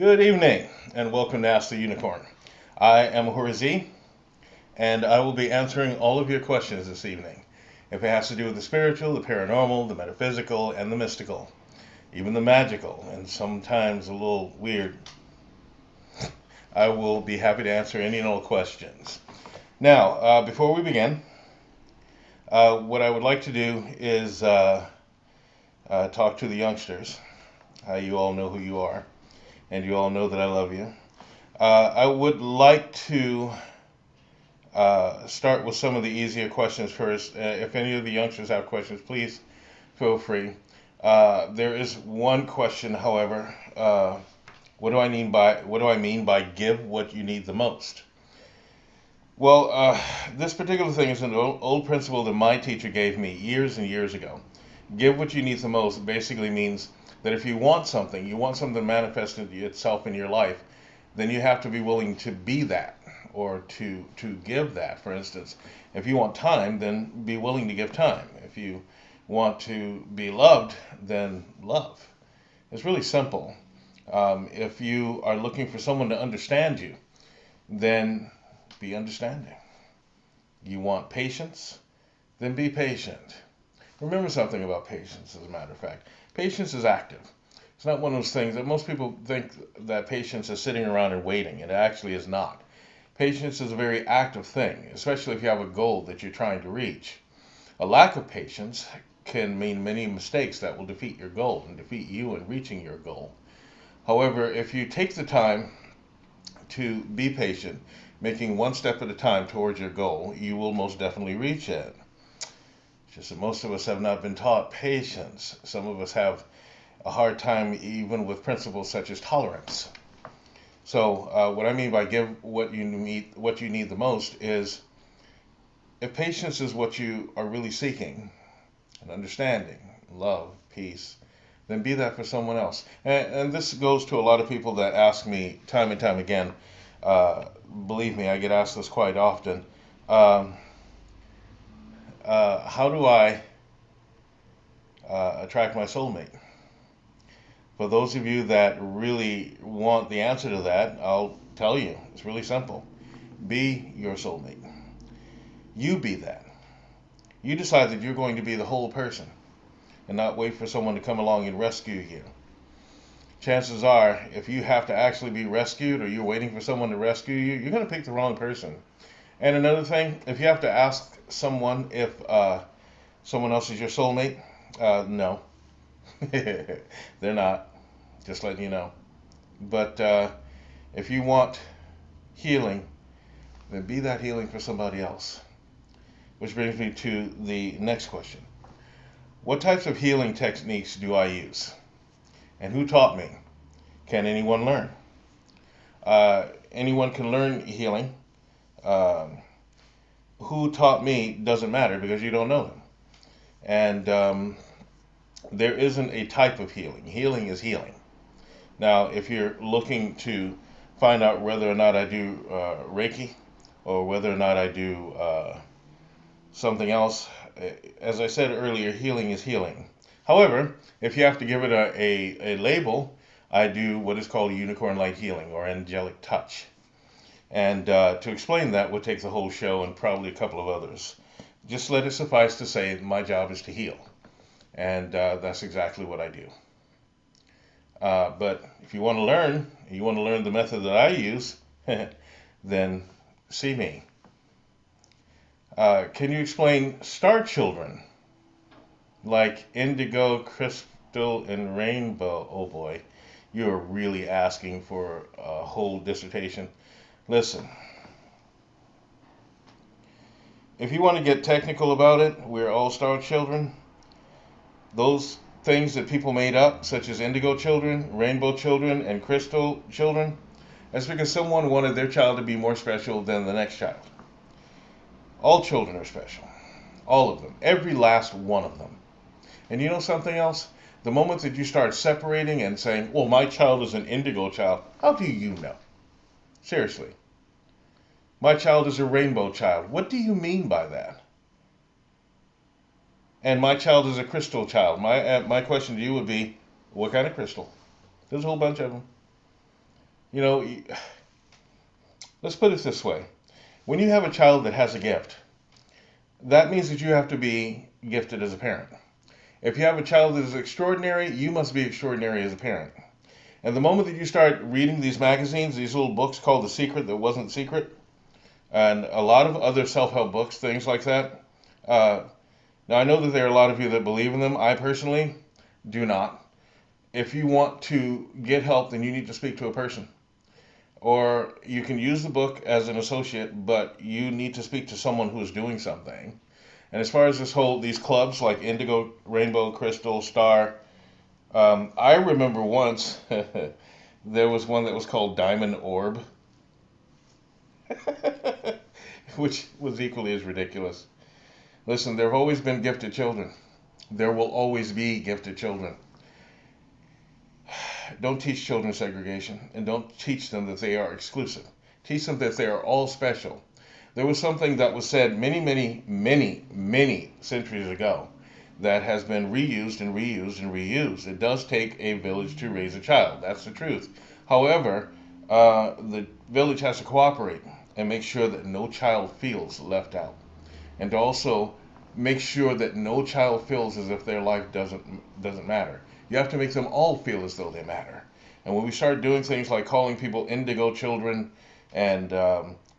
Good evening, and welcome to Ask the Unicorn. I am Horazi, and I will be answering all of your questions this evening. If it has to do with the spiritual, the paranormal, the metaphysical, and the mystical, even the magical, and sometimes a little weird, I will be happy to answer any and all questions. Now, before we begin, what I would like to do is talk to the youngsters. You all know who you are, and you all know that I love you. I would like to start with some of the easier questions first. If any of the youngsters have questions, please feel free. There is one question, however. What do I mean by give what you need the most? Well, this particular thing is an old principle that my teacher gave me years and years ago. Give what you need the most basically means that if you want something to manifest itself in your life, then you have to be willing to be that or to give that. For instance, if you want time, then be willing to give time. If you want to be loved, then love. It's really simple. If you are looking for someone to understand you, then be understanding. You want patience, then be patient. Remember something about patience, as a matter of fact. Patience is active. It's not one of those things that most people think that patience is sitting around and waiting. It actually is not. Patience is a very active thing, especially if you have a goal that you're trying to reach. A lack of patience can mean many mistakes that will defeat your goal and defeat you in reaching your goal. However, if you take the time to be patient, making one step at a time towards your goal, you will most definitely reach it. Just that most of us have not been taught patience. Some of us have a hard time even with principles such as tolerance. So, what I mean by give what you need the most is if patience is what you are really seeking, and understanding, love, peace, then be that for someone else. And this goes to a lot of people that ask me time and time again. Believe me, I get asked this quite often. Um, how do I attract my soulmate? For those of you that really want the answer to that, I'll tell you. It's really simple. Be your soulmate. You be that. You decide that you're going to be the whole person and not wait for someone to come along and rescue you. Chances are, if you have to actually be rescued or you're waiting for someone to rescue you, you're going to pick the wrong person. And another thing, if you have to ask someone if someone else is your soulmate, no. They're not. Just letting you know. But if you want healing, then be that healing for somebody else. Which brings me to the next question. What types of healing techniques do I use? And who taught me? Can anyone learn? Anyone can learn healing. Um, who taught me doesn't matter because you don't know them. And there isn't a type of healing. Healing is healing. Now, if you're looking to find out whether or not I do Reiki or whether or not I do something else, as I said earlier, healing is healing. However, if you have to give it a label, I do what is called unicorn light healing or angelic touch. And to explain that would take the whole show and probably a couple of others. Just let it suffice to say my job is to heal. And that's exactly what I do. But if you want to learn the method that I use, then see me. Can you explain star children like indigo, crystal, and rainbow? Oh boy, you're really asking for a whole dissertation. Listen, if you want to get technical about it, we're all star children. Those things that people made up, such as indigo children, rainbow children, and crystal children, that's because someone wanted their child to be more special than the next child. All children are special. All of them. Every last one of them. And you know something else? The moment that you start separating and saying, well, my child is an indigo child, how do you know? Seriously. My child is a rainbow child. What do you mean by that? And my child is a crystal child. My question to you would be, what kind of crystal? There's a whole bunch of them. You know, let's put it this way. When you have a child that has a gift, that means that you have to be gifted as a parent. If you have a child that is extraordinary, you must be extraordinary as a parent. And the moment that you start reading these magazines, these little books called The Secret That Wasn't Secret, and a lot of other self help books, things like that. Now, I know that there are a lot of you that believe in them. I personally do not. If you want to get help, then you need to speak to a person. Or you can use the book as an associate, but you need to speak to someone who is doing something. And as far as these clubs like Indigo, Rainbow, Crystal, Star, I remember once there was one that was called Diamond Orb, which was equally as ridiculous. Listen, there have always been gifted children. There will always be gifted children. Don't teach children segregation, and don't teach them that they are exclusive. Teach them that they are all special. There was something that was said many, many, many, many centuries ago that has been reused and reused and reused. It does take a village to raise a child. That's the truth. However, the village has to cooperate and make sure that no child feels left out, and to also make sure that no child feels as if their life doesn't matter. You have to make them all feel as though they matter. And when we start doing things like calling people indigo children and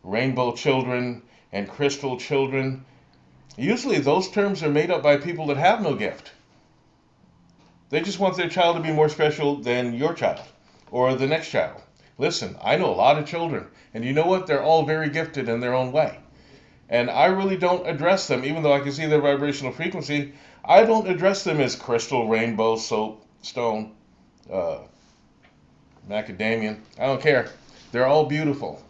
rainbow children and crystal children, usually those terms are made up by people that have no gift. They just want their child to be more special than your child or the next child. Listen, I know a lot of children, and you know what? They're all very gifted in their own way. And I really don't address them, even though I can see their vibrational frequency. I don't address them as crystal, rainbow, soap, stone, macadamia. I don't care. They're all beautiful.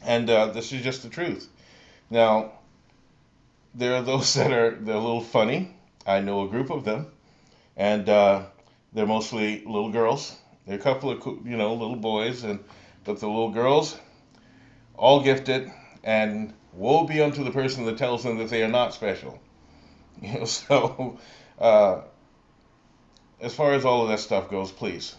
And this is just the truth. Now, there are those they're a little funny. I know a group of them. And they're mostly little girls. There are a couple of, little boys. But the little girls, all gifted. And woe be unto the person that tells them that they are not special. So as far as all of that stuff goes, please,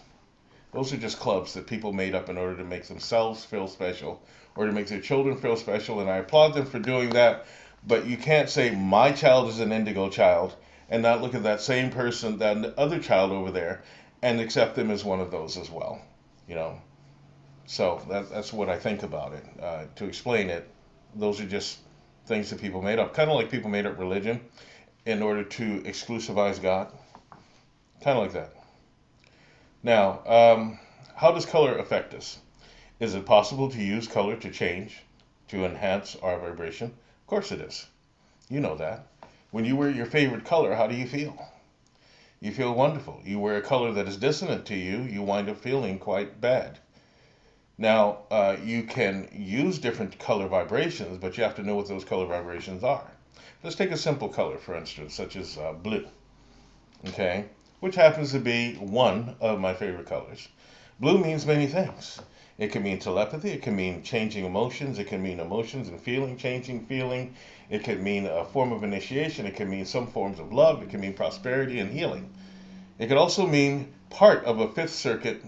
those are just clubs that people made up in order to make themselves feel special or to make their children feel special, and I applaud them for doing that. But you can't say my child is an indigo child and not look at that same person, that other child over there, and accept them as one of those as well. So that's what I think about it. To explain it, those are just things that people made up, kind of like people made up religion in order to exclusivize God, kind of like that. Now, how does color affect us? Is it possible to use color to change, to enhance our vibration? Of course it is. You know that. When you wear your favorite color, how do you feel? You feel wonderful. You wear a color that is dissonant to you, you wind up feeling quite bad. Now, you can use different color vibrations, but you have to know what those color vibrations are. Let's take a simple color, for instance, such as blue, okay, which happens to be one of my favorite colors. Blue means many things. It can mean telepathy. It can mean changing emotions. It can mean emotions and feeling, changing feeling. It can mean a form of initiation. It can mean some forms of love. It can mean prosperity and healing. It could also mean part of a fifth circuit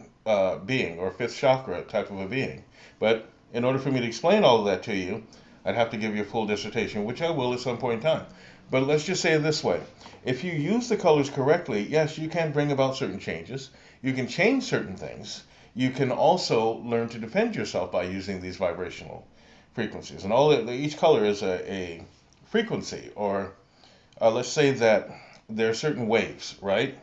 being or fifth chakra type of a being. But in order for me to explain all of that to you, I'd have to give you a full dissertation, which I will at some point in time. But let's just say it this way. If you use the colors correctly, yes, you can bring about certain changes. You can change certain things. You can also learn to defend yourself by using these vibrational frequencies. And each color is a frequency, or let's say that there are certain waves, right?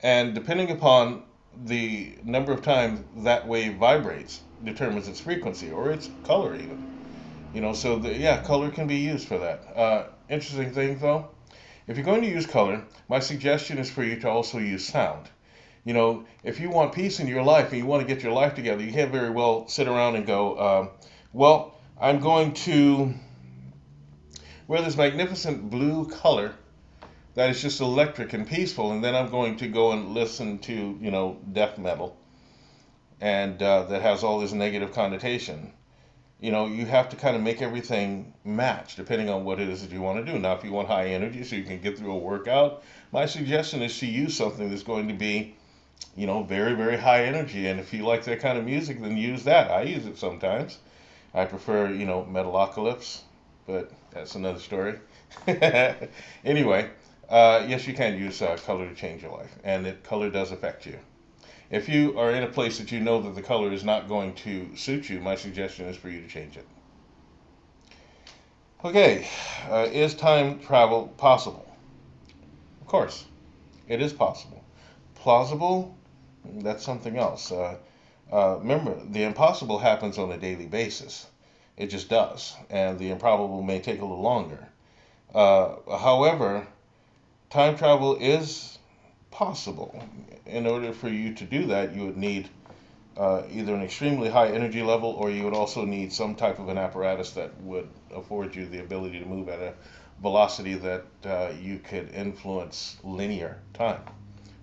And depending upon the number of times that wave vibrates determines its frequency or its color even. So color can be used for that. Interesting thing though, if you're going to use color, my suggestion is for you to also use sound. If you want peace in your life and you want to get your life together, you can't very well sit around and go, well, I'm going to wear this magnificent blue color that is just electric and peaceful, and then I'm going to go and listen to, death metal, and that has all this negative connotation. You have to kind of make everything match depending on what it is that you want to do. Now, if you want high energy so you can get through a workout, my suggestion is to use something that's going to be very, very high energy. And if you like that kind of music, then use that. I use it sometimes. I prefer, Metalocalypse, but that's another story. Anyway, yes, you can use color to change your life, and color does affect you. If you are in a place that you know that the color is not going to suit you, my suggestion is for you to change it. Okay, is time travel possible? Of course, it is possible. Plausible? That's something else. Remember, the impossible happens on a daily basis. It just does. And the improbable may take a little longer. However, time travel is possible. In order for you to do that, you would need either an extremely high energy level, or you would also need some type of an apparatus that would afford you the ability to move at a velocity that you could influence linear time,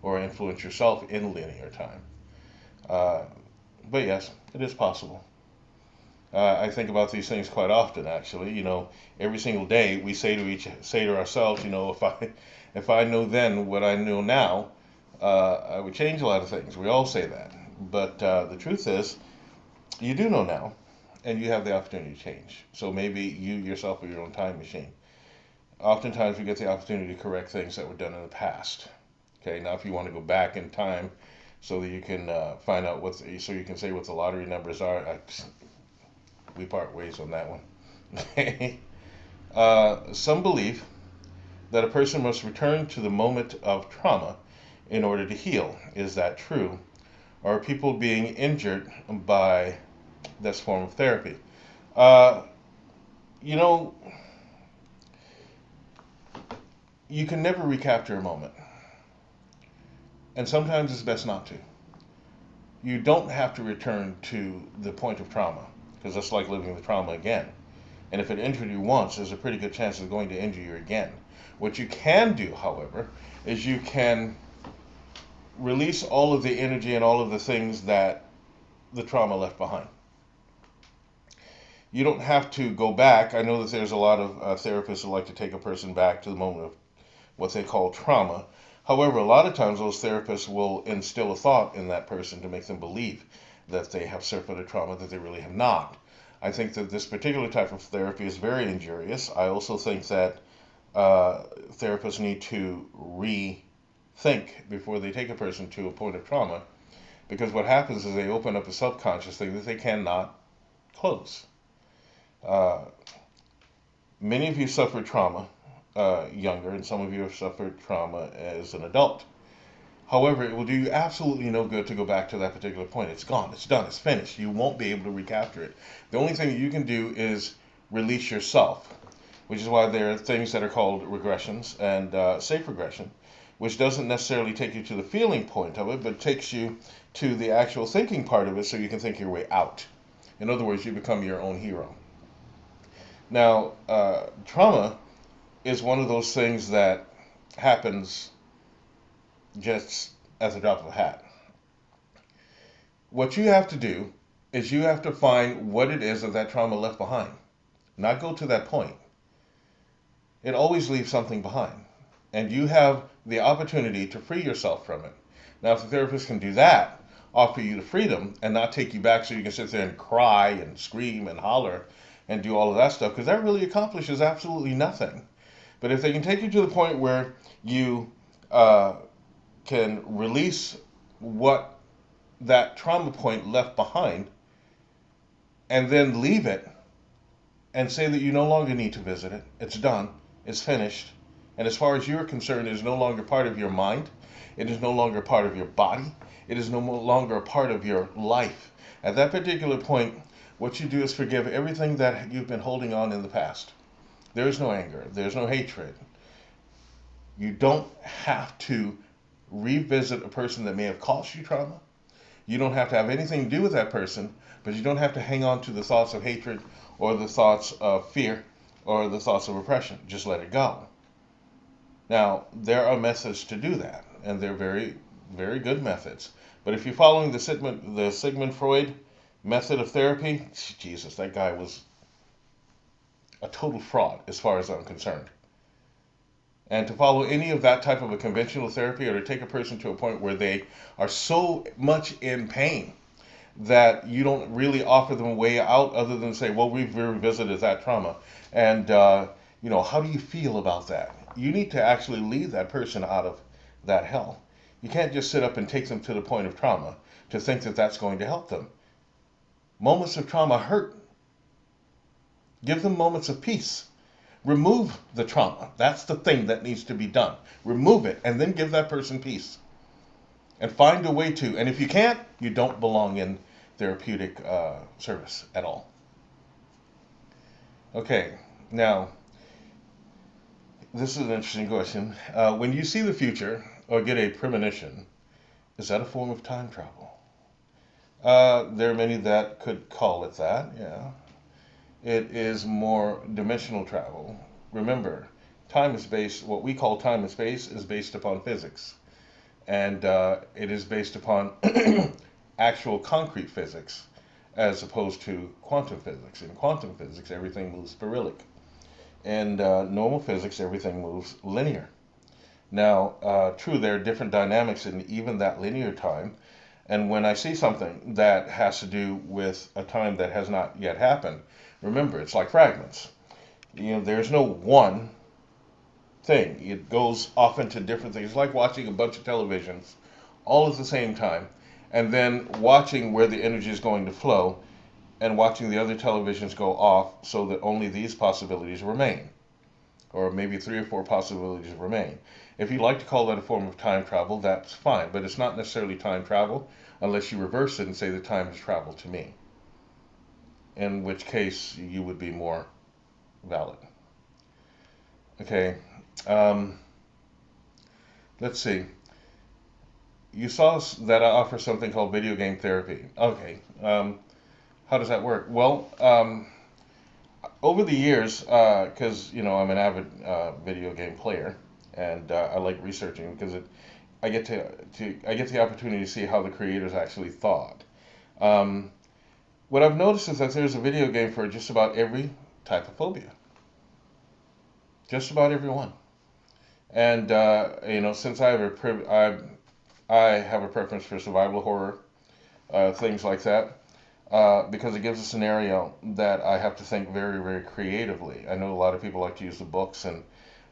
or influence yourself in linear time. Uh, but yes, it is possible. I think about these things quite often, actually. Every single day we say to ourselves, if I know then what I know now, I would change a lot of things. We all say that, but the truth is, you do know now, and you have the opportunity to change. So maybe you yourself are your own time machine. Oftentimes, we get the opportunity to correct things that were done in the past. Okay, now if you want to go back in time so that you can find out so you can say what the lottery numbers are, we part ways on that one. Okay. Some believe that a person must return to the moment of trauma in order to heal. Is that true? Or are people being injured by this form of therapy? Uh, you know, you can never recapture a moment, and sometimes it's best not to. You don't have to return to the point of trauma, because that's like living the trauma again. And if it injured you once, there's a pretty good chance it's going to injure you again. What you can do, however, is you can release all of the energy and all of the things that the trauma left behind. You don't have to go back. I know that there's a lot of therapists who like to take a person back to the moment of what they call trauma. However, a lot of times those therapists will instill a thought in that person to make them believe that they have suffered a trauma that they really have not. I think that this particular type of therapy is very injurious. I also think that therapists need to rethink before they take a person to a point of trauma, because what happens is they open up a subconscious thing that they cannot close. Uh, Many of you suffered trauma younger, and some of you have suffered trauma as an adult. However, it will do you absolutely no good to go back to that particular point. It's gone, it's done, it's finished. You won't be able to recapture it. The only thing you can do is release yourself, which is why there are things that are called regressions and safe regression, which doesn't necessarily take you to the feeling point of it, but takes you to the actual thinking part of it so you can think your way out. In other words, you become your own hero. Now, trauma is one of those things that happens just at the drop of a hat. What you have to do is you have to find what it is that trauma left behind, not go to that point. It always leaves something behind, and you have the opportunity to free yourself from it. Now, if the therapist can do that, offer you the freedom and not take you back so you can sit there and cry and scream and holler and do all of that stuff, because that really accomplishes absolutely nothing. But if they can take you to the point where you can release what that trauma point left behind and then leave it and say that you no longer need to visit it, it's done, it's finished, and as far as you're concerned, it is no longer part of your mind, it is no longer part of your body, it is no longer a part of your life. At that particular point, what you do is forgive everything that you've been holding on in the past. There is no anger, there's no hatred. You don't have to revisit a person that may have caused you trauma. You don't have to have anything to do with that person, but you don't have to hang on to the thoughts of hatred or the thoughts of fear or the thoughts of oppression. Just let it go. Now, there are methods to do that, and they're very, very good methods. But if you're following the Sigmund Freud method of therapy, Jesus, that guy was a total fraud as far as I'm concerned. And to follow any of that type of a conventional therapy, or to take a person to a point where they are so much in pain that you don't really offer them a way out other than say, well, we've revisited that trauma. And, how do you feel about that? You need to actually lead that person out of that hell. You can't just sit up and take them to the point of trauma to think that that's going to help them. Moments of trauma hurt. Give them moments of peace. Remove the trauma. That's the thing that needs to be done. Remove it and then give that person peace. And find a way to. And if you can't, you don't belong in therapeutic service at all. Okay, now, this is an interesting question. When you see the future or get a premonition, is that a form of time travel? There are many that could call it that, yeah. It is more dimensional travel. Remember, what we call time and space is based upon physics. And it is based upon actual concrete physics as opposed to quantum physics. In quantum physics, everything moves spiralic. In normal physics, everything moves linear. Now, true, there are different dynamics in even that linear time. And when I see something that has to do with a time that has not yet happened, remember, it's like fragments. There's no one thing. It goes off into different things. It's like watching a bunch of televisions all at the same time, and then watching where the energy is going to flow, and watching the other televisions go off so that only these possibilities remain, or maybe 3 or 4 possibilities remain. If you'd like to call that a form of time travel, that's fine, but it's not necessarily time travel unless you reverse it and say the time has traveled to me, in which case you would be more valid. Okay, let's see. You saw that I offer something called video game therapy. Okay, how does that work? Well, over the years, because I'm an avid video game player, and I like researching because I get the opportunity to see how the creators actually thought. What I've noticed is that there's a video game for just about every type of phobia, just about every one. And since I have a preference for survival horror, things like that. Because it gives a scenario that I have to think very, very creatively. I know a lot of people like to use the books and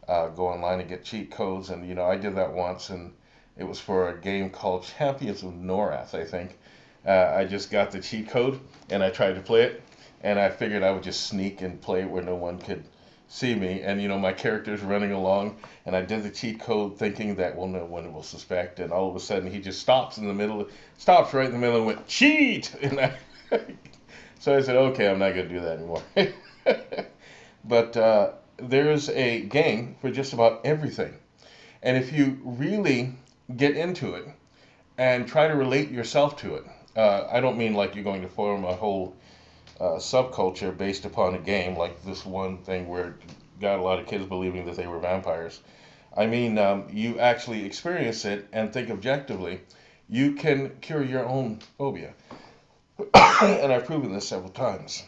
go online and get cheat codes, and I did that once, and it was for a game called Champions of Norath, I think. I just got the cheat code and I tried to play it, and I figured I would just sneak and play it where no one could see me, and my character's running along, and I did the cheat code thinking that, well, no one will suspect, and all of a sudden he just stops right in the middle and went, cheat! And so I said, okay, I'm not going to do that anymore. But there's a game for just about everything. And if you really get into it and try to relate yourself to it, I don't mean like you're going to form a whole subculture based upon a game, like this one thing where it got a lot of kids believing that they were vampires. I mean, you actually experience it and think objectively. You can cure your own phobia. And I've proven this several times.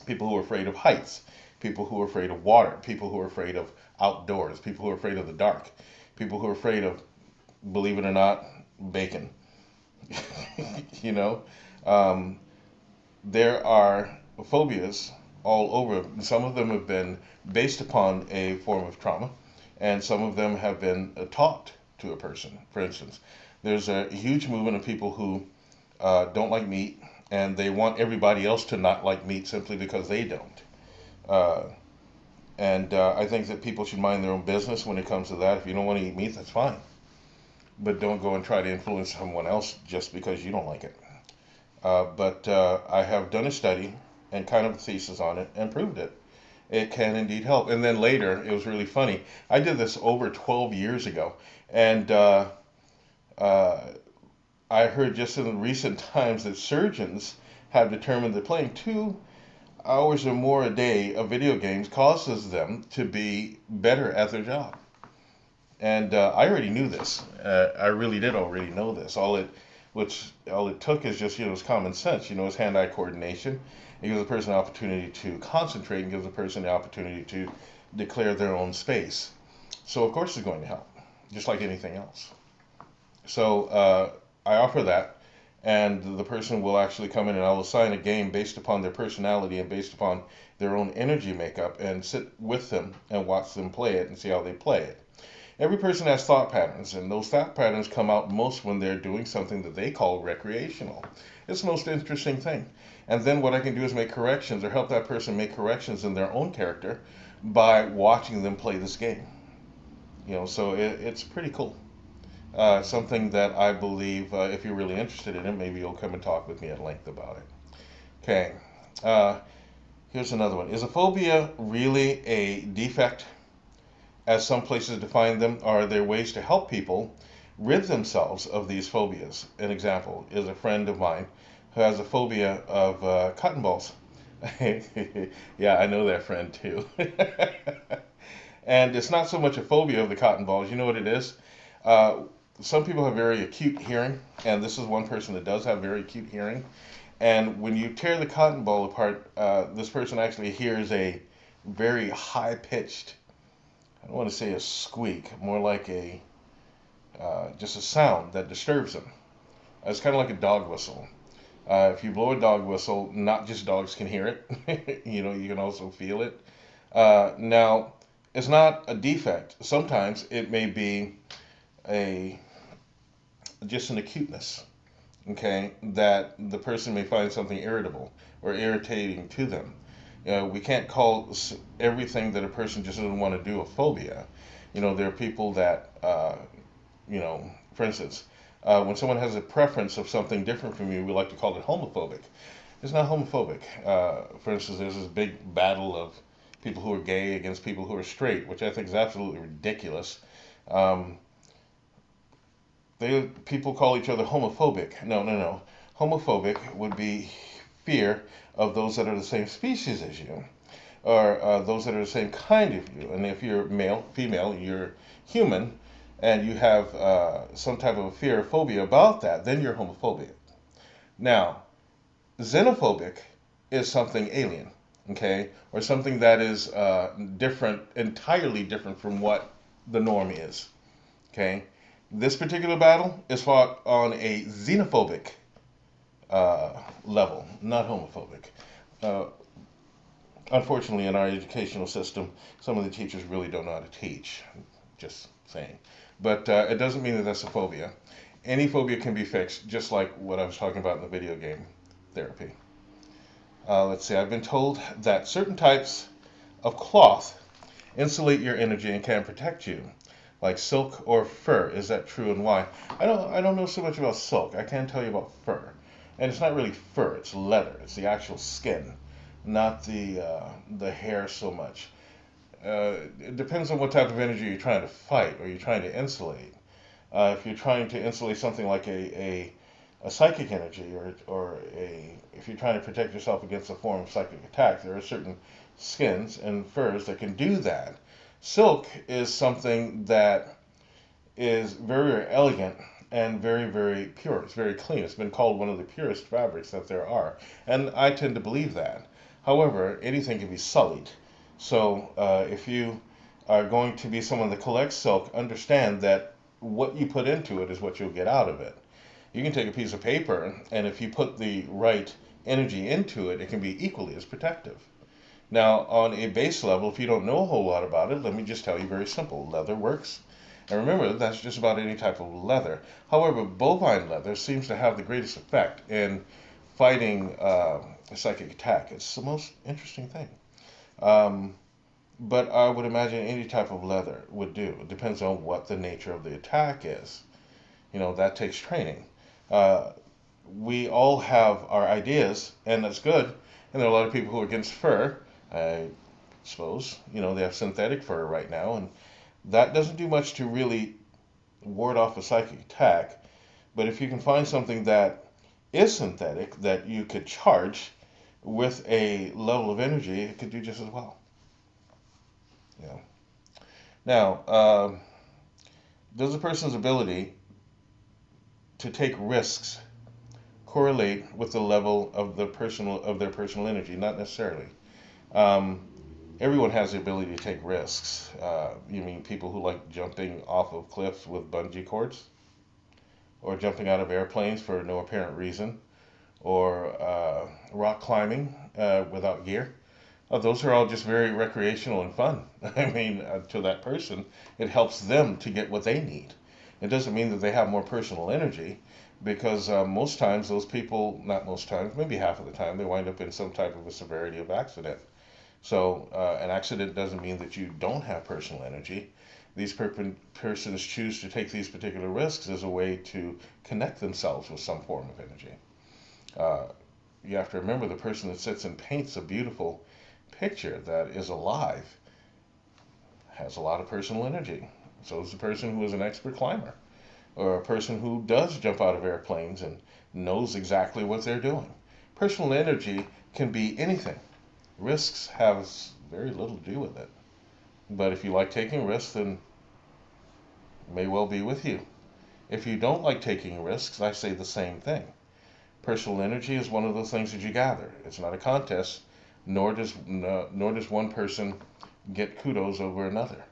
People who are afraid of heights, people who are afraid of water, people who are afraid of outdoors, people who are afraid of the dark, people who are afraid of, believe it or not, bacon. you know, um, there are phobias all over. Some of them have been based upon a form of trauma, and some of them have been taught to a person. For instance, there's a huge movement of people who don't like meat, and they want everybody else to not like meat simply because they don't. Uh, and I think that people should mind their own business when it comes to that. If you don't want to eat meat, that's fine. But don't go and try to influence someone else just because you don't like it. But I have done a study and kind of a thesis on it and proved it. It can indeed help. And then later, it was really funny. I did this over 12 years ago. And uh, I heard just in recent times that surgeons have determined that playing 2 hours or more a day of video games causes them to be better at their job. And I already knew this. I really did already know this. All it took is just it's common sense. It's hand-eye coordination. It gives a person an opportunity to concentrate and gives a person the opportunity to declare their own space. So of course it's going to help, just like anything else. So I offer that, and the person will actually come in and I'll assign a game based upon their personality and based upon their own energy makeup and sit with them and watch them play it and see how they play it. Every person has thought patterns, and those thought patterns come out most when they're doing something that they call recreational. It's the most interesting thing. And then what I can do is make corrections or help that person make corrections in their own character by watching them play this game. So it's pretty cool. Something that I believe, if you're really interested in it, maybe you'll come and talk with me at length about it. Okay, uh, here's another one. Is a phobia really a defect, as some places define them? Or are there ways to help people rid themselves of these phobias? An example is a friend of mine who has a phobia of cotton balls. Yeah, I know that friend too. And it's not so much a phobia of the cotton balls. You know what it is? Uh, some people have very acute hearing, and this is one person that does have very acute hearing. And when you tear the cotton ball apart, this person actually hears a very high pitched, I don't want to say a squeak, more like a just a sound that disturbs them. It's kind of like a dog whistle. If you blow a dog whistle, not just dogs can hear it. You can also feel it. Now, it's not a defect. Sometimes it may be a just an acuteness, okay, that the person may find something irritable or irritating to them. We can't call everything that a person just doesn't want to do a phobia. There are people that, for instance, when someone has a preference of something different from you, we like to call it homophobic. It's not homophobic. For instance, there's this big battle of people who are gay against people who are straight, which I think is absolutely ridiculous. Um, People call each other homophobic. No, no, no. Homophobic would be fear of those that are the same species as you, or those that are the same kind of you. And if you're male, female, you're human, and you have some type of fear or phobia about that, then you're homophobic. Now, xenophobic is something alien, okay, or something that is different, entirely different from what the norm is, okay. This particular battle is fought on a xenophobic level, not homophobic. Uh, Unfortunately, in our educational system, some of the teachers really don't know how to teach. Just saying. But it doesn't mean that that's a phobia. Any phobia can be fixed, just like what I was talking about in the video game therapy. Let's see, I've been told that certain types of cloth insulate your energy and can protect you, like silk or fur. Is that true, and why? I don't know so much about silk. I can tell you about fur. And it's not really fur, it's leather. It's the actual skin, not the hair so much. It depends on what type of energy you're trying to fight or you're trying to insulate. If you're trying to insulate something like a psychic energy, or if you're trying to protect yourself against a form of psychic attack, there are certain skins and furs that can do that. Silk is something that is very, very elegant and very, very pure. It's very clean. It's been called one of the purest fabrics that there are, and I tend to believe that. However, anything can be sullied. So if you are going to be someone that collects silk, understand that what you put into it is what you'll get out of it. You can take a piece of paper, and if you put the right energy into it, it can be equally as protective. Now, on a base level, if you don't know a whole lot about it, let me just tell you very simple. Leather works. And remember, that's just about any type of leather. However, bovine leather seems to have the greatest effect in fighting a psychic attack. It's the most interesting thing. Um, but I would imagine any type of leather would do. It depends on what the nature of the attack is. That takes training. Uh, we all have our ideas, and that's good. And there are a lot of people who are against fur, I suppose. They have synthetic fur right now, and that doesn't do much to really ward off a psychic attack. But if you can find something that is synthetic that you could charge with a level of energy, it could do just as well. Yeah. Now, does a person's ability to take risks correlate with the level of their personal energy? Not necessarily. Um, everyone has the ability to take risks. You mean people who like jumping off of cliffs with bungee cords, or jumping out of airplanes for no apparent reason, or rock climbing without gear? Those are all just very recreational and fun. I mean, to that person, it helps them to get what they need. It doesn't mean that they have more personal energy, because most times those people, not most times, maybe half of the time, they wind up in some type of a severity of accident. So an accident doesn't mean that you don't have personal energy. These persons choose to take these particular risks as a way to connect themselves with some form of energy. Uh, you have to remember, the person that sits and paints a beautiful picture that is alive has a lot of personal energy. So is the person who is an expert climber, or a person who does jump out of airplanes and knows exactly what they're doing. Personal energy can be anything. Risks have very little to do with it. But if you like taking risks, then it may well be with you. If you don't like taking risks, I say the same thing. Personal energy is one of those things that you gather. It's not a contest, nor does one person get kudos over another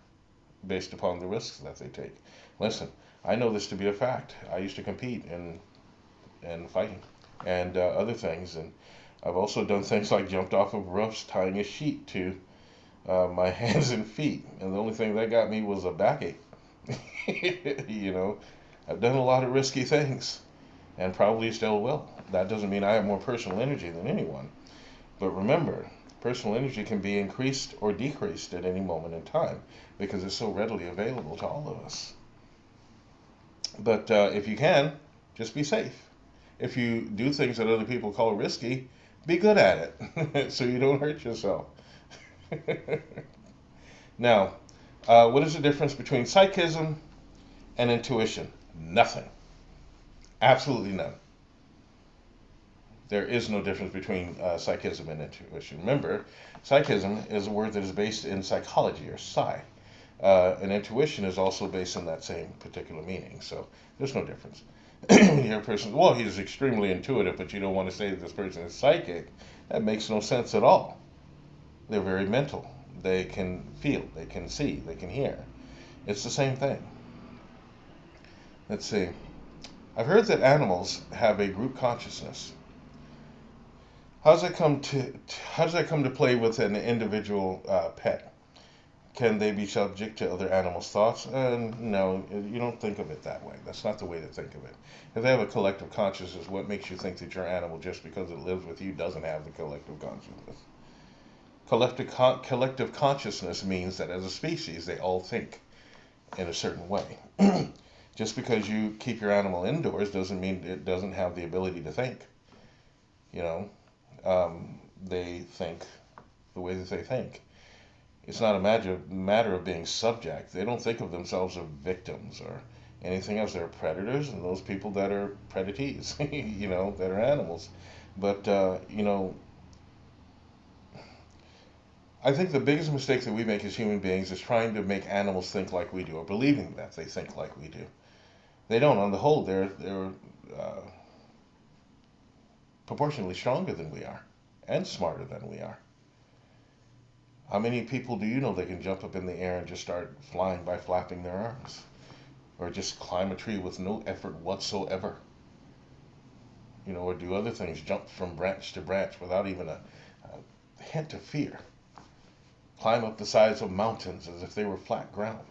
based upon the risks that they take. Listen, I know this to be a fact. I used to compete in fighting and other things, and I've also done things like jumped off of roofs tying a sheet to my hands and feet, and the only thing that got me was a backache. you know, I've done a lot of risky things, and probably still will. That doesn't mean I have more personal energy than anyone. But remember, personal energy can be increased or decreased at any moment in time because it's so readily available to all of us. But if you can, just be safe. If you do things that other people call risky, be good at it so you don't hurt yourself. Now, what is the difference between psychism and intuition? Nothing. Absolutely none. There is no difference between psychism and intuition. Remember, psychism is a word that is based in psychology, or psi. And intuition is also based on that same particular meaning. So there's no difference. When you hear a person, well, he's extremely intuitive, but you don't want to say that this person is psychic, that makes no sense at all. They're very mental. They can feel, they can see, they can hear. It's the same thing. Let's see. I've heard that animals have a group consciousness. How does that come to how does that come to play with an individual pet? Can they be subject to other animals' thoughts? No, you don't think of it that way. That's not the way to think of it. If they have a collective consciousness, what makes you think that your animal, just because it lives with you, doesn't have the collective consciousness? Collective consciousness means that as a species, they all think in a certain way. Just because you keep your animal indoors doesn't mean it doesn't have the ability to think. You know, they think the way that they think. It's not a matter of being subject. They don't think of themselves as victims or anything else. They're predators, and those people that are predatees, that are animals. But, I think the biggest mistake that we make as human beings is trying to make animals think like we do, or believing that they think like we do. They don't. On the whole, they're proportionally stronger than we are, and smarter than we are. How many people do you know that can jump up in the air and just start flying by flapping their arms? Or just climb a tree with no effort whatsoever? Or do other things, jump from branch to branch without even a hint of fear. Climb up the sides of mountains as if they were flat ground.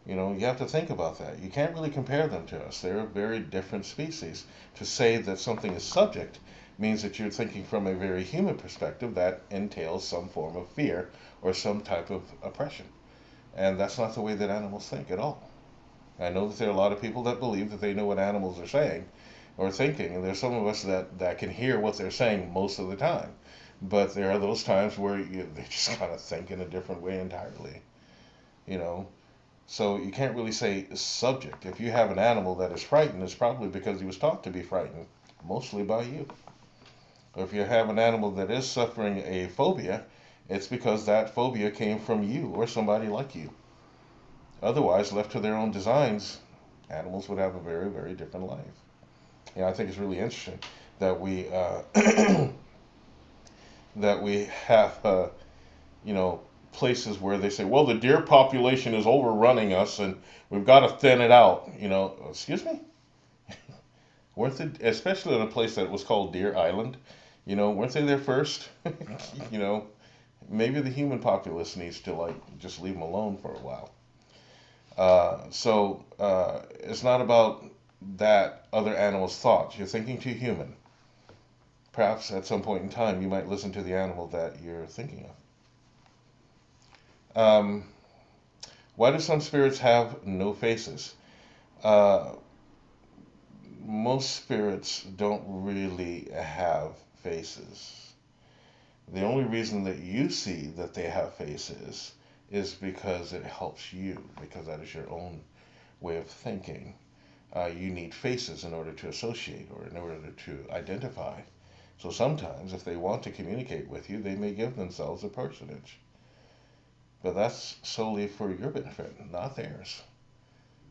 You have to think about that. You can't really compare them to us. They're a very different species. To say that something is subject means that you're thinking from a very human perspective that entails some form of fear or some type of oppression. And that's not the way that animals think at all. I know that there are a lot of people that believe that they know what animals are saying or thinking, and there's some of us that can hear what they're saying most of the time. But there are those times where they just kind of think in a different way entirely. You know, so you can't really say subject. If you have an animal that is frightened, it's probably because he was taught to be frightened, mostly by you. Or if you have an animal that is suffering a phobia, it's because that phobia came from you or somebody like you. Otherwise, left to their own designs, animals would have a very, very different life. I think it's really interesting that we that we have you know, places where they say, well, the deer population is overrunning us and we've got to thin it out. Excuse me? Weren't they, especially in a place that was called Deer Island, weren't they there first? you know, Maybe the human populace needs to like just leave them alone for a while. It's not about that other animal's thoughts. You're thinking too human. Perhaps at some point in time you might listen to the animal that you're thinking of. Why do some spirits have no faces? Uh, Most spirits don't really have faces. The only reason that you see that they have faces is because it helps you, because that is your own way of thinking. You need faces in order to associate or in order to identify. So sometimes, if they want to communicate with you, they may give themselves a personage. But that's solely for your benefit, not theirs.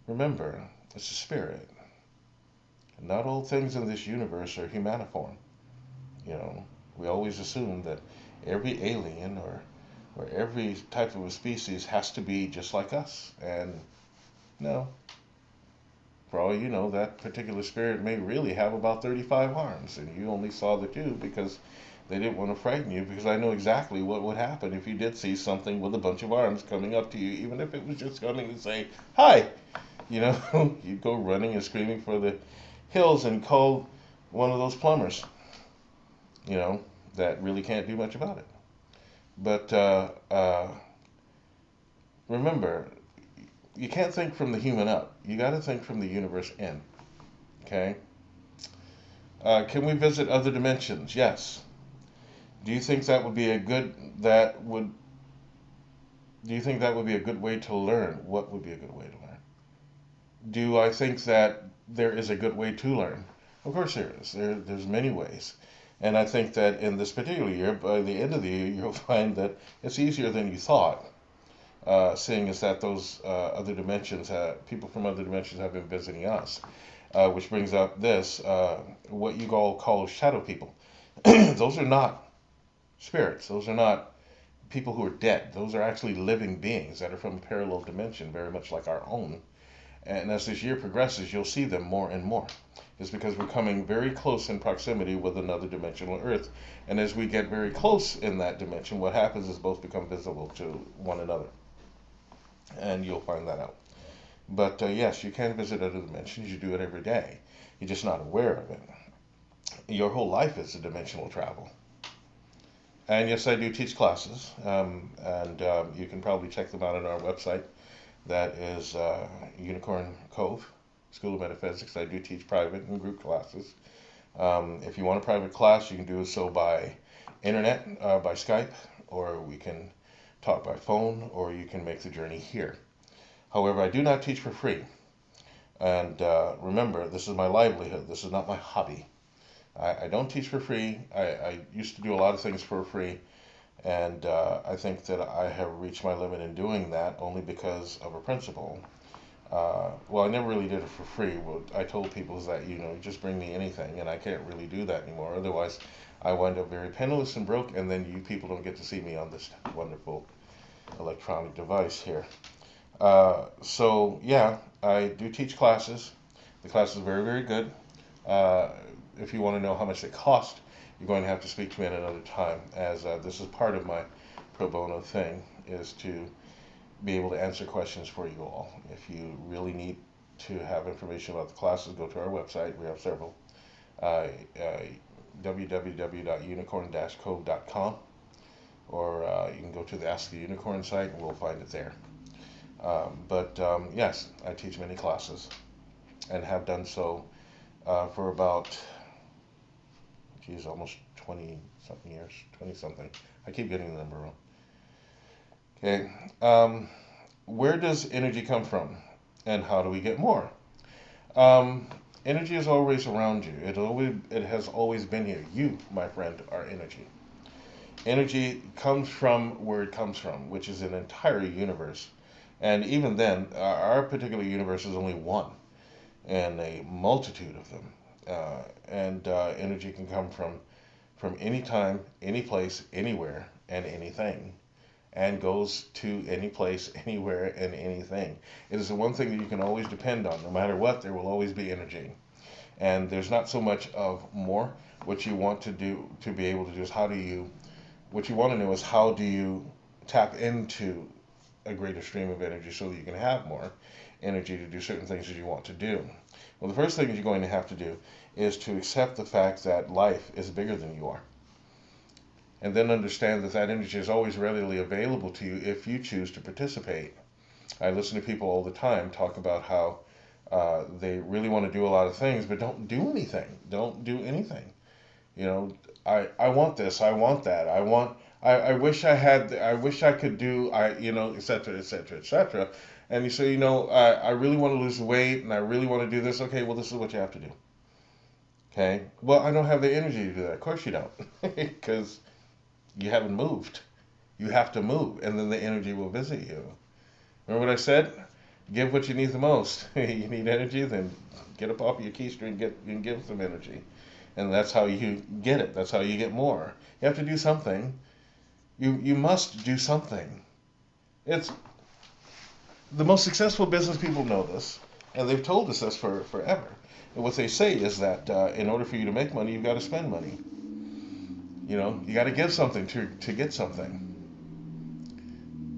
Remember, it's a spirit. Not all things in this universe are humaniform. You know, we always assume that every alien or every type of a species has to be just like us. And no, for all you know, that particular spirit may really have about 35 arms, and you only saw the two because they didn't want to frighten you. Because I know exactly what would happen if you did see something with a bunch of arms coming up to you, even if it was just coming to say, hi. You'd go running and screaming for the hills and call one of those plumbers, you know, that really can't do much about it. But remember, you can't think from the human up. You got to think from the universe in. Okay. Can we visit other dimensions? Yes. Do you think that would be a good that would Do you think that would be a good way to learn? What would be a good way to learn? Do I think that there is a good way to learn? Of course there is. There's many ways. And I think that in this particular year, by the end of the year, you'll find that it's easier than you thought, seeing as that those other dimensions, people from other dimensions have been visiting us. Which brings up this, what you all call shadow people. Those are not spirits. Those are not people who are dead. Those are actually living beings that are from a parallel dimension, very much like our own. And as this year progresses, you'll see them more and more. It's because we're coming very close in proximity with another dimensional Earth. And as we get very close in that dimension, what happens is both become visible to one another. And you'll find that out. But yes, you can visit other dimensions. You do it every day. You're just not aware of it. Your whole life is a dimensional travel. And yes, I do teach classes. And you can probably check them out on our website. That is Unicorn Cove School of Metaphysics. I do teach private and group classes. If you want a private class, you can do so by internet, by Skype, or we can talk by phone, or you can make the journey here. However, I do not teach for free. And remember, this is my livelihood. This is not my hobby. I don't teach for free. I used to do a lot of things for free. And I think that I have reached my limit in doing that only because of a principle. Well, I never really did it for free. What I told people is that, just bring me anything, and I can't really do that anymore. Otherwise, I wind up very penniless and broke, and then you people don't get to see me on this wonderful electronic device here. Yeah, I do teach classes. The class is very, very good. Uh, if you want to know how much they cost, you're going to have to speak to me at another time, as this is part of my pro bono thing, is to be able to answer questions for you all. If you really need to have information about the classes, go to our website. We have several. www.unicorn-cove.com, or you can go to the Ask the Unicorn site and we'll find it there. Yes, I teach many classes and have done so for about, almost 20 something years, 20 something. I keep getting the number wrong. Okay, where does energy come from and how do we get more? Um, Energy is always around you. It has always been here. You, my friend, are energy. Energy comes from where it comes from, which is an entire universe. And even then, our particular universe is only one, and a multitude of them. And energy can come from any time, any place, anywhere, and anything. and goes to any place, anywhere, and anything. It is the one thing that you can always depend on. No matter what, there will always be energy. And there's not so much of more. What you want to do to be able to do is what you want to know is how do you tap into a greater stream of energy so that you can have more energy to do certain things that you want to do. Well, the first thing that you're going to have to do is to accept the fact that life is bigger than you are. And then understand that that energy is always readily available to you if you choose to participate. I listen to people all the time talk about how they really want to do a lot of things, but don't do anything. Don't do anything. You know, I want this, I want that, I wish I had, I wish I could do, etc., etc., etc. And you say, I really want to lose weight and I really want to do this. Okay, well, this is what you have to do. Okay, well, I don't have the energy to do that. Of course you don't, because you haven't moved. You have to move, and then the energy will visit you. Remember what I said? Give what you need the most. You need energy, then get up off your keister and give some energy. And that's how you get it. That's how you get more. You have to do something. You must do something. It's the most successful business people know this, and they've told us this for forever. And what they say is that in order for you to make money, you've got to spend money. You got to give something to get something.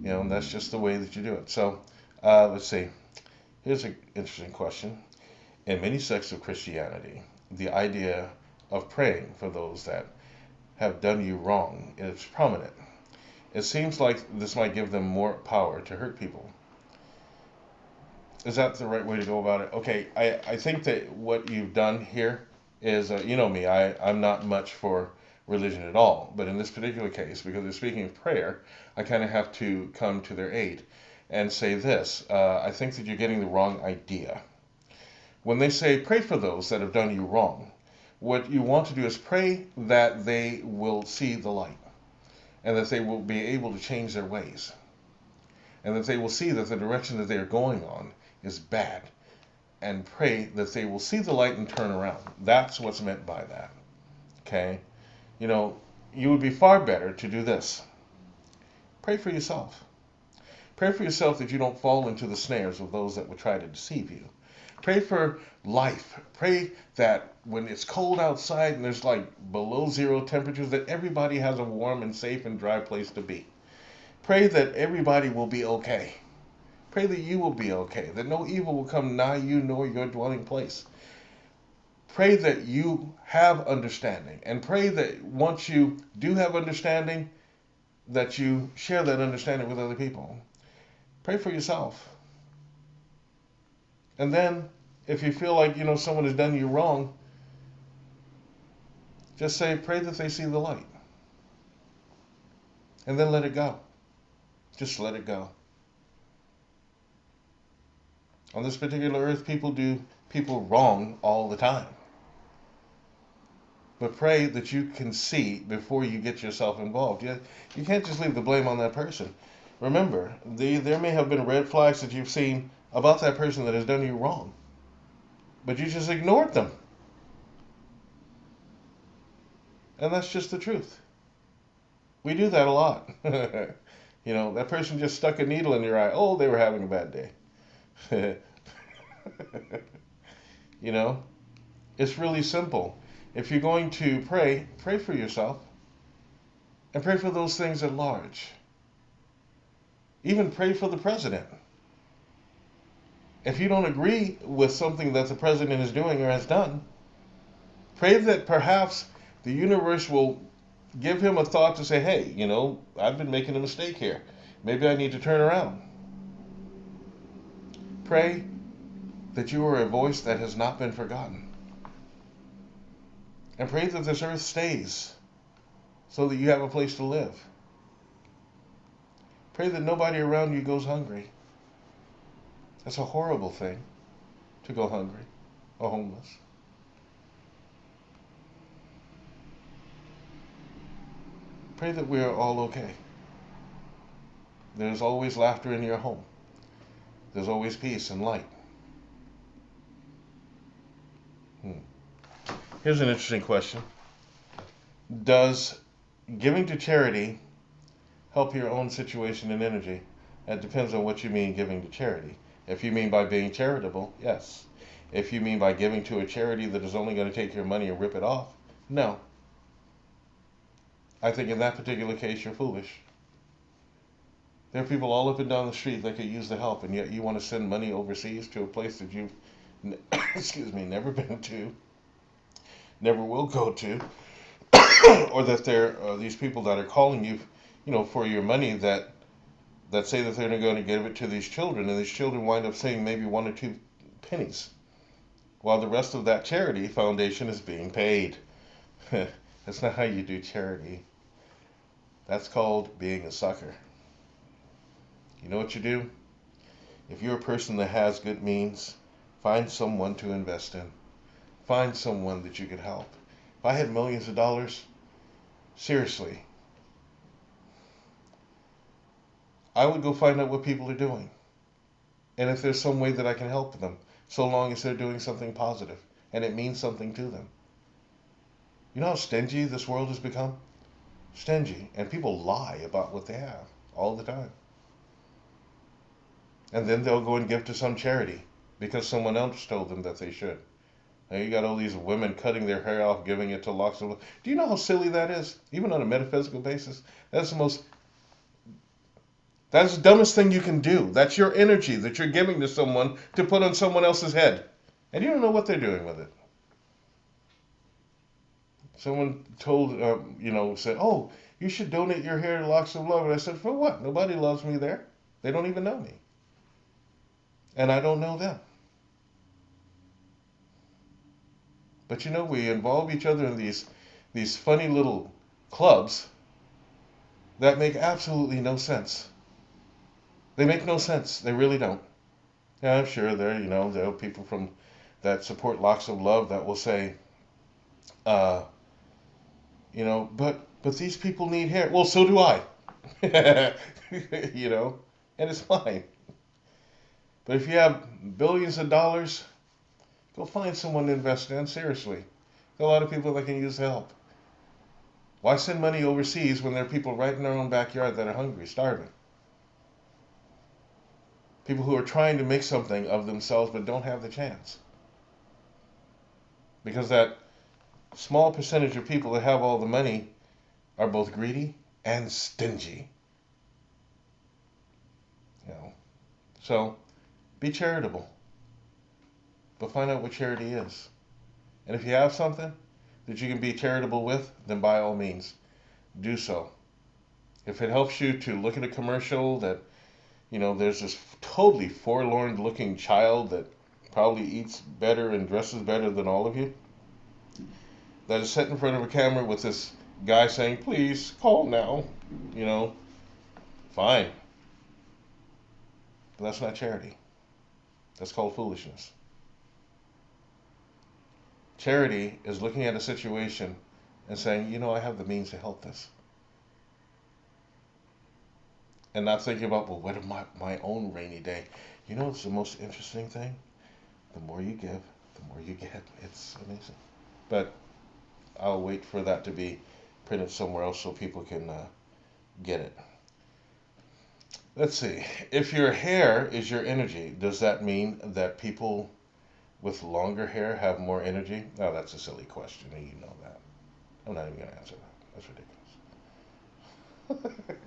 And that's just the way that you do it. So let's see. Here's an interesting question. In many sects of Christianity, the idea of praying for those that have done you wrong is prominent. It seems like this might give them more power to hurt people. Is that the right way to go about it? Okay, I think that what you've done here is, you know me, I'm not much for religion at all. But in this particular case, because they're speaking of prayer, I kind of have to come to their aid and say this. I think that you're getting the wrong idea. When they say pray for those that have done you wrong, what you want to do is pray that they will see the light and that they will be able to change their ways and that they will see that the direction that they are going on is bad, and pray that they will see the light and turn around. That's what's meant by that. Okay? You would be far better to do this. Pray for yourself. Pray for yourself that you don't fall into the snares of those that would try to deceive you. Pray for life. Pray that when it's cold outside and there's like below zero temperatures, that everybody has a warm and safe and dry place to be. Pray that everybody will be okay. Pray that you will be okay, that no evil will come nigh you nor your dwelling place. Pray that you have understanding, and pray that once you do have understanding, that you share that understanding with other people. Pray for yourself. And then, if you feel like, someone has done you wrong, just say, pray that they see the light. And then let it go. Just let it go. On this particular earth, people do people wrong all the time. But pray that you can see before you get yourself involved. You can't just leave the blame on that person. Remember, there may have been red flags that you've seen about that person that has done you wrong. But you just ignored them. And that's just the truth. We do that a lot. That person just stuck a needle in your eye. Oh, they were having a bad day. It's really simple. If you're going to pray, pray for yourself. And pray for those things at large. Even pray for the president. If you don't agree with something that the president is doing or has done, pray that perhaps the universe will give him a thought to say, hey, I've been making a mistake here. Maybe I need to turn around. Pray that you are a voice that has not been forgotten. And pray that this earth stays so that you have a place to live. Pray that nobody around you goes hungry. That's a horrible thing, to go hungry or homeless. Pray that we are all okay. There's always laughter in your home. There's always peace and light. Here's an interesting question. Does giving to charity help your own situation and energy. It depends on what you mean giving to charity. If you mean by being charitable, yes. If you mean by giving to a charity that is only going to take your money and rip it off, no. I think in that particular case, you're foolish. There are people all up and down the street that could use the help, and yet you want to send money overseas to a place that you've, excuse me, never been to, never will go to, or that there are these people that are calling you, for your money that say that they're going to give it to these children, and these children wind up saying maybe 1 or 2 pennies, while the rest of that charity foundation is being paid. That's not how you do charity. That's called being a sucker. You know what you do? If you're a person that has good means, find someone to invest in. Find someone that you could help. If I had millions of dollars, seriously, I would go find out what people are doing. And if there's some way that I can help them, so long as they're doing something positive and it means something to them. You know how stingy this world has become? Stingy. And people lie about what they have all the time. And then they'll go and give to some charity because someone else told them that they should. Now you got all these women cutting their hair off, giving it to locks of love. Do you know how silly that is? Even on a metaphysical basis, that's the dumbest thing you can do. That's your energy that you're giving to someone to put on someone else's head, and you don't know what they're doing with it. Someone said, "Oh, you should donate your hair to Locks of Love," and I said, "For what? Nobody loves me there. They don't even know me, and I don't know them." But we involve each other in these funny little clubs that make absolutely no sense. They make no sense. They really don't. Yeah, I'm sure there are people from that support Locks of Love that will say, but these people need hair. Well, so do I. And it's fine. But if you have billions of dollars, go find someone to invest in, seriously. There are a lot of people that can use help. Why send money overseas when there are people right in our own backyard that are hungry, starving? People who are trying to make something of themselves but don't have the chance. Because that small percentage of people that have all the money are both greedy and stingy. So be charitable. But find out what charity is. And if you have something that you can be charitable with, then by all means, do so. If it helps you to look at a commercial that, there's this totally forlorn looking child that probably eats better and dresses better than all of you, that is set in front of a camera with this guy saying, "Please, call now," fine. But that's not charity. That's called foolishness. Charity is looking at a situation and saying, I have the means to help this. And not thinking about, well, what about my own rainy day? It's the most interesting thing? The more you give, the more you get. It's amazing. But I'll wait for that to be printed somewhere else so people can get it. Let's see. If your hair is your energy, does that mean that people with longer hair have more energy? No, that's a silly question, and you know that. I'm not even going to answer that. That's ridiculous.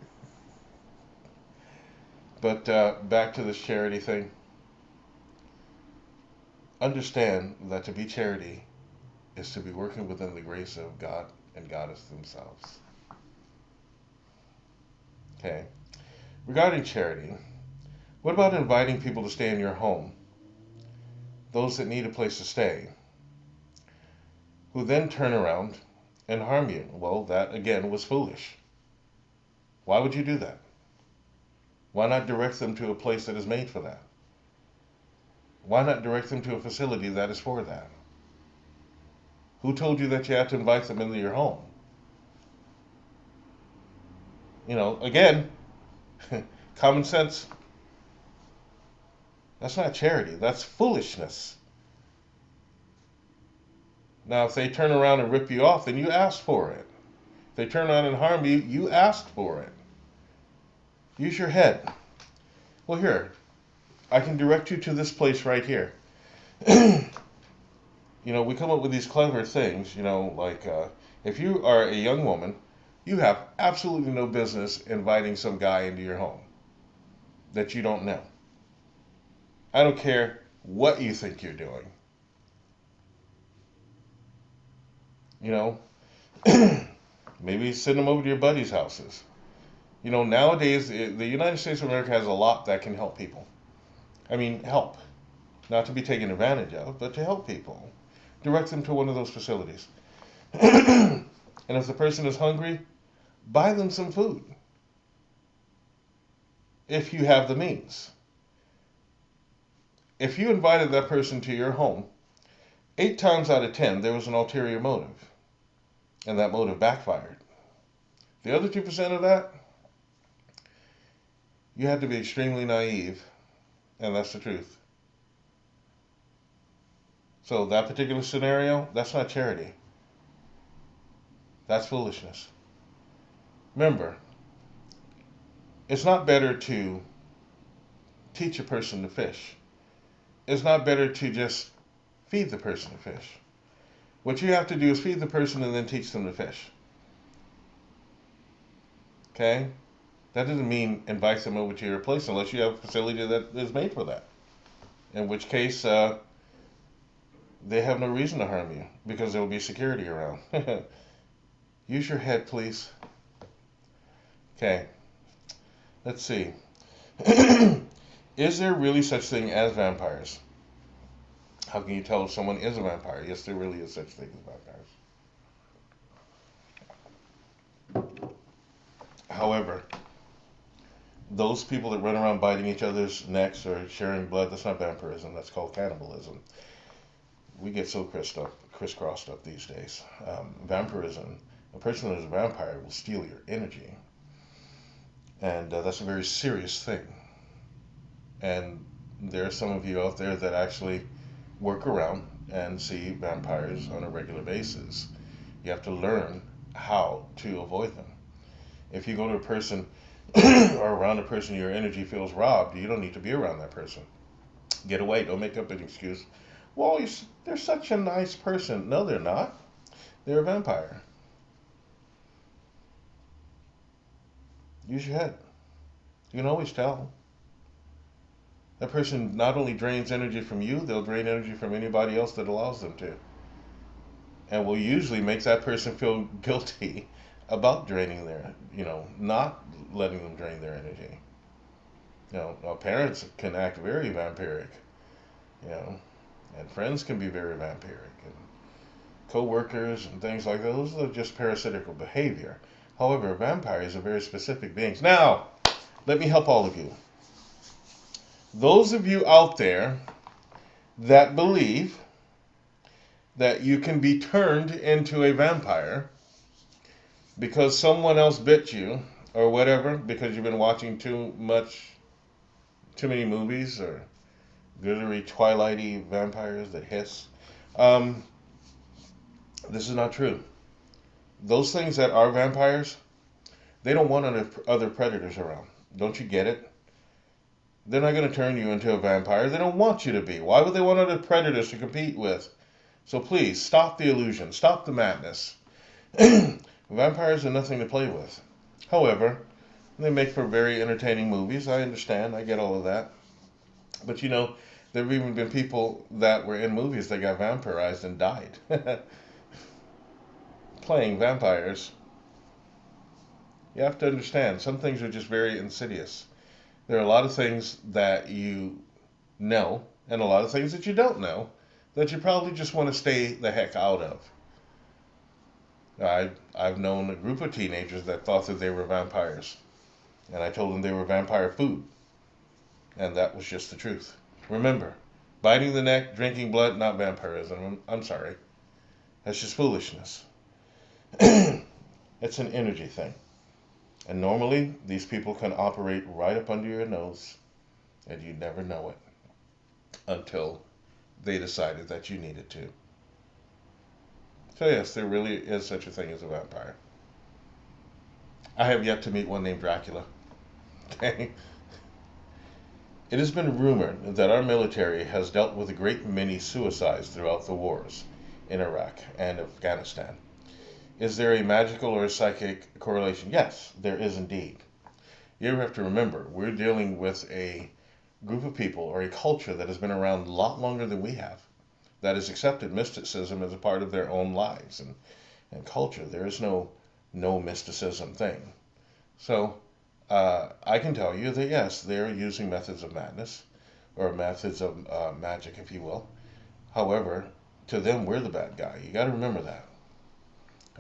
But back to this charity thing. Understand that to be charity is to be working within the grace of God and Goddess themselves. Okay. Regarding charity, what about inviting people to stay in your home? Those that need a place to stay, who then turn around and harm you. Well, that again was foolish. Why would you do that? Why not direct them to a place that is made for that? Why not direct them to a facility that is for that? Who told you that you have to invite them into your home? Again, common sense. That's not charity. That's foolishness. Now, if they turn around and rip you off, then you asked for it. If they turn around and harm you, you asked for it. Use your head. Well, here, I can direct you to this place right here. We come up with these clever things, like if you are a young woman, you have absolutely no business inviting some guy into your home that you don't know. I don't care what you think you're doing. You know, maybe send them over to your buddies' houses. Nowadays, the United States of America has a lot that can help people. I mean, help. Not to be taken advantage of, but to help people. Direct them to one of those facilities. And if the person is hungry, buy them some food. If you have the means. If you invited that person to your home, 8 times out of 10, there was an ulterior motive. And that motive backfired. The other 2% of that, you had to be extremely naive. And that's the truth. So that particular scenario, that's not charity. That's foolishness. Remember, it's not better to teach a person to fish. It's not better to just feed the person to fish. What you have to do is feed the person and then teach them to fish. Okay? That doesn't mean invite them over to your place unless you have a facility that is made for that. In which case, they have no reason to harm you because there will be security around. Use your head, please. Okay. Let's see. Is there really such thing as vampires? How can you tell if someone is a vampire? Yes, there really is such thing as vampires. However, those people that run around biting each other's necks or sharing blood, that's not vampirism. That's called cannibalism. We get so crisscrossed up these days. Vampirism, a person that is a vampire will steal your energy. And that's a very serious thing. And there are some of you out there that actually work around and see vampires on a regular basis. You have to learn how to avoid them. If you go to a person or around a person your energy feels robbed, you don't need to be around that person. Get away. Don't make up an excuse. Well, they're such a nice person. No, they're not. They're a vampire. Use your head. You can always tell. That person not only drains energy from you, they'll drain energy from anybody else that allows them to. And will usually make that person feel guilty about draining not letting them drain their energy. Parents can act very vampiric, and friends can be very vampiric, and co-workers and things like that. Those are just parasitical behavior. However, vampires are very specific beings. Now, let me help all of you. Those of you out there that believe that you can be turned into a vampire because someone else bit you or whatever, because you've been watching too many movies or glittery twilighty vampires that hiss. This is not true. Those things that are vampires, they don't want other predators around. Don't you get it? They're not going to turn you into a vampire. They don't want you to be. Why would they want other predators to compete with? So please, stop the illusion. Stop the madness. Vampires are nothing to play with. However, they make for very entertaining movies. I understand. I get all of that. But there have even been people that were in movies that got vampirized and died. Playing vampires. You have to understand, some things are just very insidious. There are a lot of things that you know and a lot of things that you don't know that you probably just want to stay the heck out of. I've known a group of teenagers that thought that they were vampires. And I told them they were vampire food. And that was just the truth. Remember, biting the neck, drinking blood, not vampirism. I'm sorry. That's just foolishness. It's an energy thing. And normally, these people can operate right up under your nose, and you never know it until they decided that you needed to. So yes, there really is such a thing as a vampire. I have yet to meet one named Dracula. Okay? It has been rumored that our military has dealt with a great many suicides throughout the wars in Iraq and Afghanistan. Is there a magical or a psychic correlation? Yes, there is indeed. You have to remember, we're dealing with a group of people or a culture that has been around a lot longer than we have, that has accepted mysticism as a part of their own lives and culture. There is no mysticism thing. So I can tell you that yes, they're using methods of madness or methods of magic, if you will. However, to them, we're the bad guy. You got to remember that.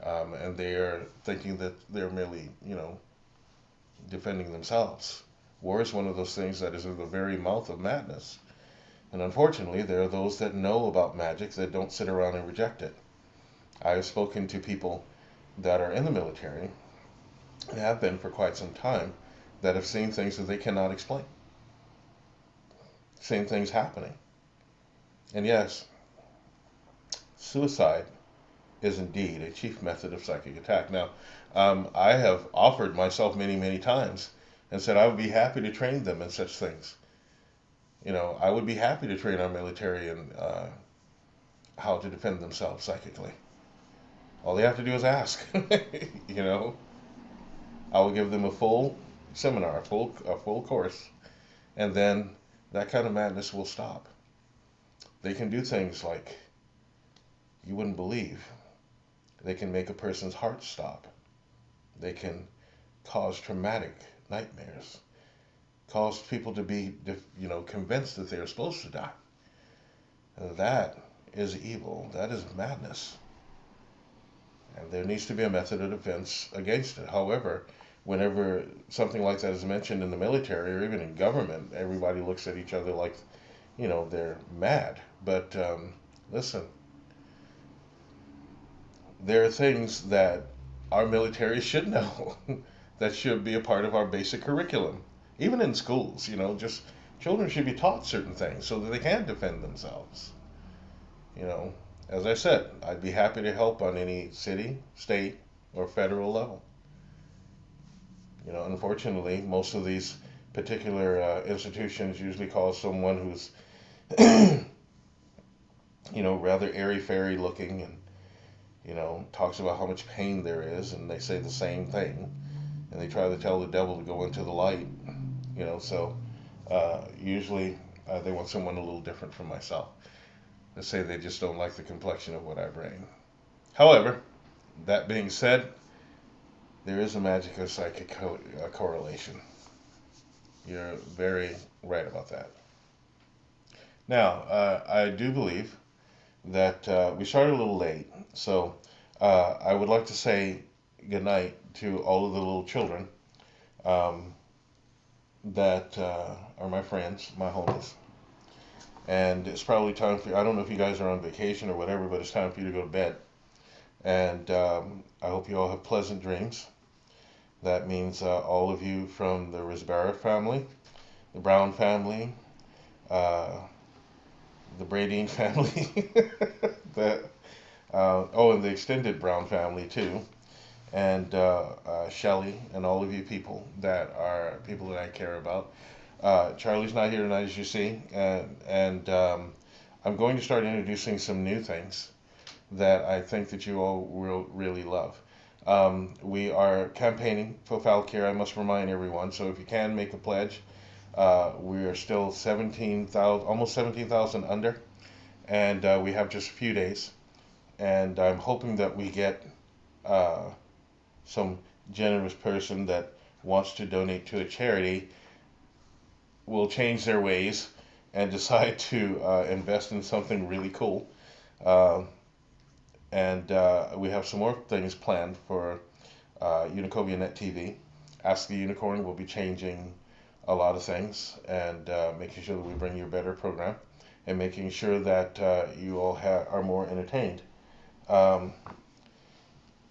And they are thinking that they're merely, defending themselves. War is one of those things that is in the very mouth of madness. And unfortunately, there are those that know about magic that don't sit around and reject it. I have spoken to people that are in the military and have been for quite some time that have seen things that they cannot explain. Same things happening. And yes, suicide is indeed a chief method of psychic attack. Now, I have offered myself many, many times and said I would be happy to train them in such things. I would be happy to train our military in how to defend themselves psychically. All they have to do is ask. you know, I will give them a full seminar, a full course, and then that kind of madness will stop. They can do things like you wouldn't believe. They can make a person's heart stop. They can cause traumatic nightmares, cause people to be, convinced that they are supposed to die. And that is evil. That is madness. And there needs to be a method of defense against it. However, whenever something like that is mentioned in the military or even in government, everybody looks at each other like, they're mad. But listen, there are things that our military should know that should be a part of our basic curriculum. Even in schools, just children should be taught certain things so that they can defend themselves. You know, as I said, I'd be happy to help on any city, state, or federal level. Unfortunately, most of these particular institutions usually call someone who's, rather airy-fairy looking and, talks about how much pain there is, and they say the same thing, and they try to tell the devil to go into the light, so usually they want someone a little different from myself. They say they just don't like the complexion of what I bring. However, that being said, there is a magical psychic correlation. You're very right about that. Now, I do believe that we started a little late, so I would like to say goodnight to all of the little children um, that are my friends, my homies. And it's probably time for you. I don't know if you guys are on vacation or whatever, but it's time for you to go to bed. And I hope you all have pleasant dreams. That means all of you from the Risbara family, the Brown family, uh, the Bradine family, the and the extended Brown family too, and Shelly, and all of you people that are people that I care about. Charlie's not here tonight, as you see, and I'm going to start introducing some new things that I think that you all will really love. We are campaigning for Falcare, I must remind everyone, so if you can make a pledge, we are still 17,000, almost 17,000 under, and we have just a few days, and I'm hoping that we get uh, some generous person that wants to donate to a charity will change their ways and decide to invest in something really cool. Uh, and we have some more things planned for Unicobia Net TV. Ask the Unicorn will be changing a lot of things and making sure that we bring you a better program and making sure that you all are more entertained. Um,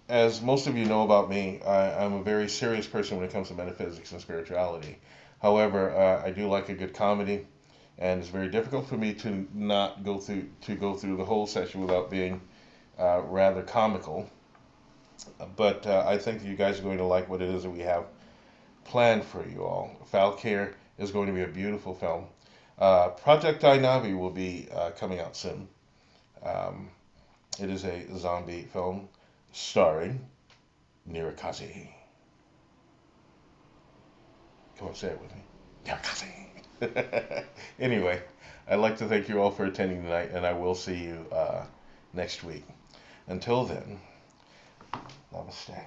as most of you know about me, I'm a very serious person when it comes to metaphysics and spirituality. However, I do like a good comedy, and it's very difficult for me to not go through the whole session without being rather comical. But I think you guys are going to like what it is that we have planned for you all. Falcare is going to be a beautiful film. Project Dainavi will be coming out soon. Um, it is a zombie film starring Nirakazi. Come on, say it with me. Nirakazi. Anyway, I'd like to thank you all for attending tonight, and I will see you next week. Until then, namaste.